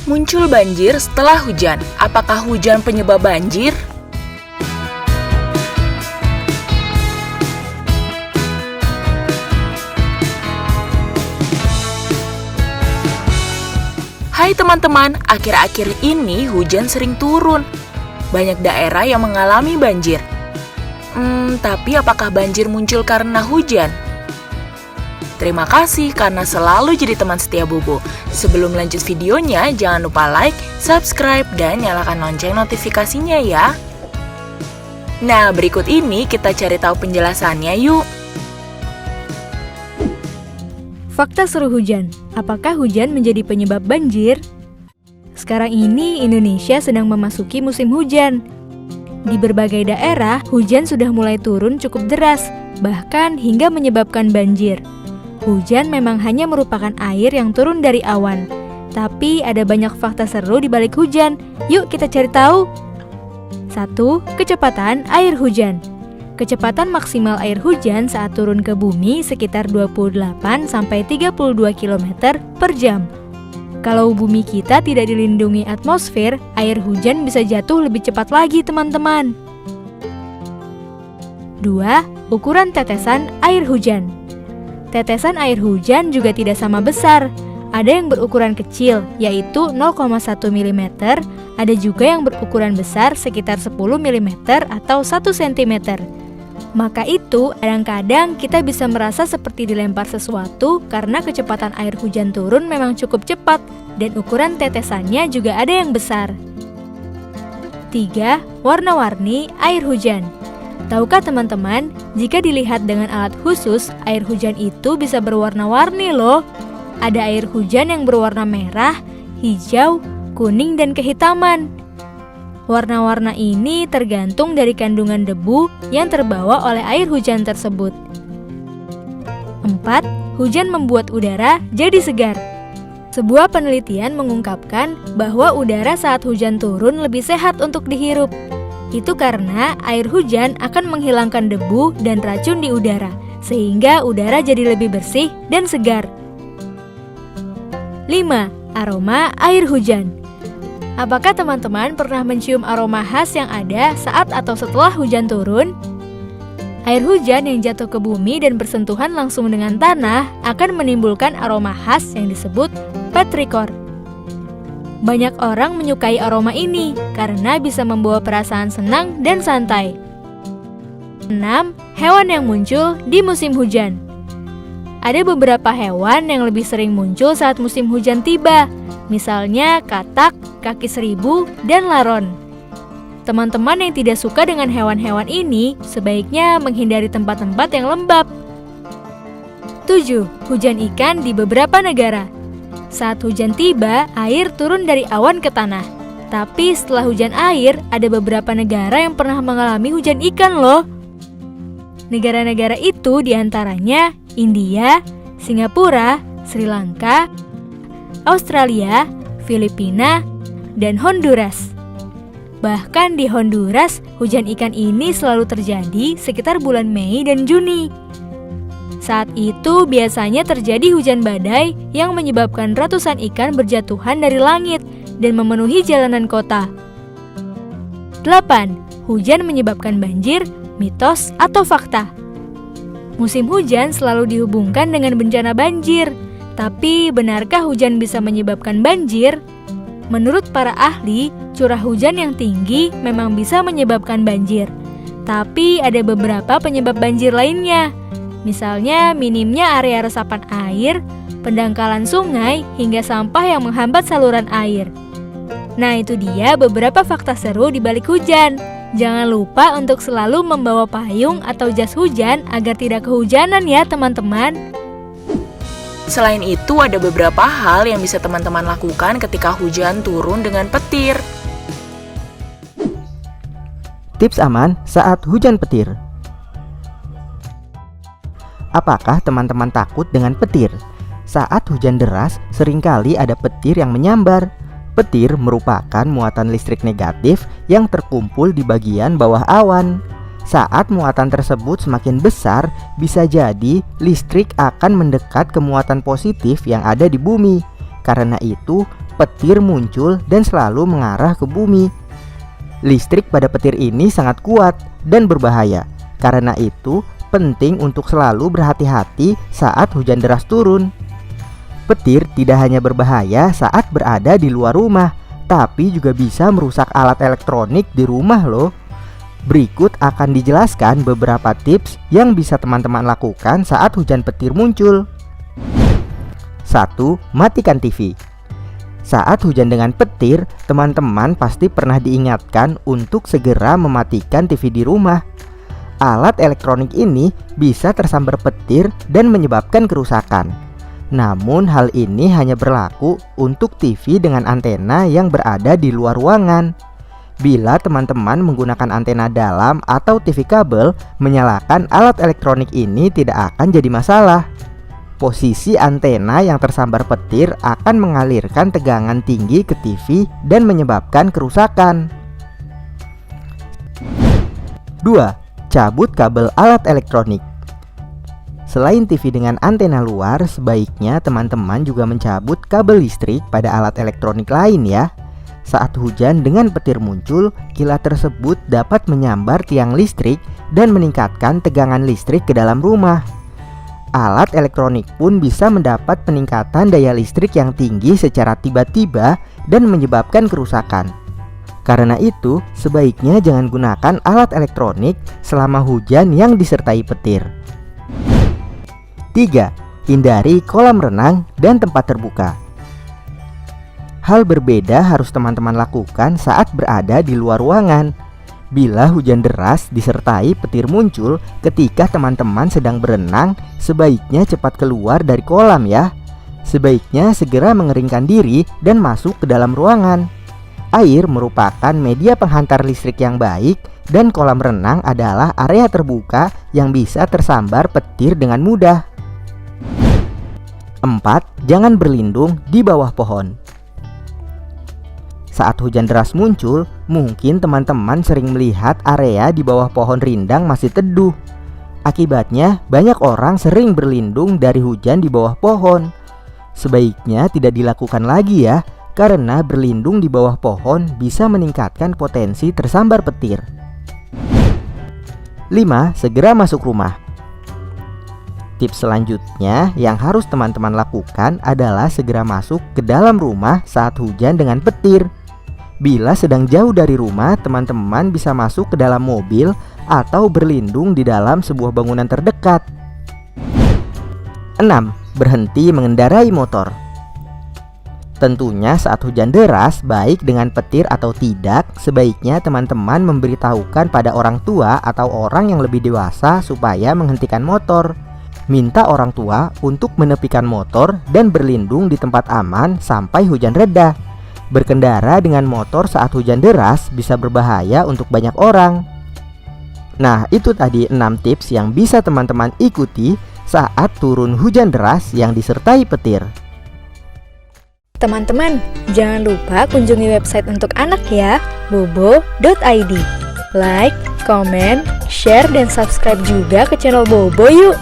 Muncul banjir setelah hujan. Apakah hujan penyebab banjir? Hai teman-teman, akhir-akhir ini hujan sering turun. Banyak daerah yang mengalami banjir. Tapi apakah banjir muncul karena hujan? Terima kasih karena selalu jadi teman setia Bobo. Sebelum lanjut videonya, jangan lupa like, subscribe, dan nyalakan lonceng notifikasinya ya. Nah, berikut ini kita cari tahu penjelasannya yuk. Fakta seru hujan. Apakah hujan menjadi penyebab banjir? Sekarang ini Indonesia sedang memasuki musim hujan. Di berbagai daerah, hujan sudah mulai turun cukup deras, bahkan hingga menyebabkan banjir. Hujan memang hanya merupakan air yang turun dari awan. Tapi ada banyak fakta seru di balik hujan. Yuk kita cari tahu. 1. Kecepatan air hujan. Kecepatan maksimal air hujan saat turun ke bumi sekitar 28-32 km per jam. Kalau bumi kita tidak dilindungi atmosfer, air hujan bisa jatuh lebih cepat lagi teman-teman. 2. Ukuran tetesan air hujan. Tetesan air hujan juga tidak sama besar. Ada yang berukuran kecil, yaitu 0,1 mm. Ada juga yang berukuran besar sekitar 10 mm atau 1 cm. Maka itu, kadang-kadang kita bisa merasa seperti dilempar sesuatu karena kecepatan air hujan turun memang cukup cepat dan ukuran tetesannya juga ada yang besar. 3. Warna-warni air hujan. Tahukah teman-teman, jika dilihat dengan alat khusus, air hujan itu bisa berwarna-warni loh. Ada air hujan yang berwarna merah, hijau, kuning, dan kehitaman. Warna-warna ini tergantung dari kandungan debu yang terbawa oleh air hujan tersebut. 4. Hujan membuat udara jadi segar. Sebuah penelitian mengungkapkan bahwa udara saat hujan turun lebih sehat untuk dihirup. Itu karena air hujan akan menghilangkan debu dan racun di udara, sehingga udara jadi lebih bersih dan segar. 5. Aroma air hujan. Apakah teman-teman pernah mencium aroma khas yang ada saat atau setelah hujan turun? Air hujan yang jatuh ke bumi dan bersentuhan langsung dengan tanah akan menimbulkan aroma khas yang disebut petrichor. Banyak orang menyukai aroma ini karena bisa membawa perasaan senang dan santai. 6. Hewan yang muncul di musim hujan. Ada beberapa hewan yang lebih sering muncul saat musim hujan tiba, misalnya katak, kaki seribu, dan laron. Teman-teman yang tidak suka dengan hewan-hewan ini sebaiknya menghindari tempat-tempat yang lembab. 7. Hujan ikan di beberapa negara. Saat hujan tiba, air turun dari awan ke tanah. Tapi setelah hujan air, ada beberapa negara yang pernah mengalami hujan ikan loh. Negara-negara itu diantaranya India, Singapura, Sri Lanka, Australia, Filipina, dan Honduras. Bahkan di Honduras, hujan ikan ini selalu terjadi sekitar bulan Mei dan Juni. Saat itu biasanya terjadi hujan badai yang menyebabkan ratusan ikan berjatuhan dari langit dan memenuhi jalanan kota. 8. Hujan menyebabkan banjir, mitos atau fakta. Musim hujan selalu dihubungkan dengan bencana banjir. Tapi benarkah hujan bisa menyebabkan banjir? Menurut para ahli, curah hujan yang tinggi memang bisa menyebabkan banjir. Tapi ada beberapa penyebab banjir lainnya. Misalnya minimnya area resapan air, pendangkalan sungai, hingga sampah yang menghambat saluran air. Nah itu dia beberapa fakta seru di balik hujan. Jangan lupa untuk selalu membawa payung atau jas hujan agar tidak kehujanan ya teman-teman. Selain itu ada beberapa hal yang bisa teman-teman lakukan ketika hujan turun dengan petir. Tips aman saat hujan petir. Apakah teman-teman takut dengan petir? Saat hujan deras, seringkali ada petir yang menyambar. Petir merupakan muatan listrik negatif yang terkumpul di bagian bawah awan. Saat muatan tersebut semakin besar, bisa jadi listrik akan mendekat ke muatan positif yang ada di bumi. Karena itu, petir muncul dan selalu mengarah ke bumi. Listrik pada petir ini sangat kuat dan berbahaya. Karena itu, penting untuk selalu berhati-hati saat hujan deras turun. Petir tidak hanya berbahaya saat berada di luar rumah, tapi juga bisa merusak alat elektronik di rumah loh. Berikut akan dijelaskan beberapa tips yang bisa teman-teman lakukan saat hujan petir muncul. 1. Matikan TV. Saat hujan dengan petir, teman-teman pasti pernah diingatkan untuk segera mematikan TV di rumah. Alat elektronik ini bisa tersambar petir dan menyebabkan kerusakan. Namun hal ini hanya berlaku untuk TV dengan antena yang berada di luar ruangan. Bila teman-teman menggunakan antena dalam atau TV kabel, menyalakan alat elektronik ini tidak akan jadi masalah. Posisi antena yang tersambar petir akan mengalirkan tegangan tinggi ke TV dan menyebabkan kerusakan. 2. Cabut kabel alat elektronik. Selain TV dengan antena luar, sebaiknya teman-teman juga mencabut kabel listrik pada alat elektronik lain ya. Saat hujan dengan petir muncul, kilat tersebut dapat menyambar tiang listrik dan meningkatkan tegangan listrik ke dalam rumah. Alat elektronik pun bisa mendapat peningkatan daya listrik yang tinggi secara tiba-tiba dan menyebabkan kerusakan. Karena itu, sebaiknya jangan gunakan alat elektronik selama hujan yang disertai petir. 3. Hindari kolam renang dan tempat terbuka. Hal berbeda harus teman-teman lakukan saat berada di luar ruangan. Bila hujan deras disertai petir muncul ketika teman-teman sedang berenang, sebaiknya cepat keluar dari kolam ya. Sebaiknya segera mengeringkan diri dan masuk ke dalam ruangan. Air merupakan media penghantar listrik yang baik dan kolam renang adalah area terbuka yang bisa tersambar petir dengan mudah. 4. Jangan berlindung di bawah pohon. Saat hujan deras muncul, mungkin teman-teman sering melihat area di bawah pohon rindang masih teduh. Akibatnya, banyak orang sering berlindung dari hujan di bawah pohon. Sebaiknya tidak dilakukan lagi ya, karena berlindung di bawah pohon bisa meningkatkan potensi tersambar petir. 5. Segera masuk rumah. Tips selanjutnya yang harus teman-teman lakukan adalah segera masuk ke dalam rumah saat hujan dengan petir. Bila sedang jauh dari rumah, teman-teman bisa masuk ke dalam mobil atau berlindung di dalam sebuah bangunan terdekat. 6. Berhenti mengendarai motor. Tentunya saat hujan deras, baik dengan petir atau tidak, sebaiknya teman-teman memberitahukan pada orang tua atau orang yang lebih dewasa supaya menghentikan motor. Minta orang tua untuk menepikan motor dan berlindung di tempat aman sampai hujan reda. Berkendara dengan motor saat hujan deras bisa berbahaya untuk banyak orang. Nah, itu tadi 6 tips yang bisa teman-teman ikuti saat turun hujan deras yang disertai petir. Teman-teman, jangan lupa kunjungi website untuk anak ya, bobo.id. Like, komen, share, dan subscribe juga ke channel Bobo yuk!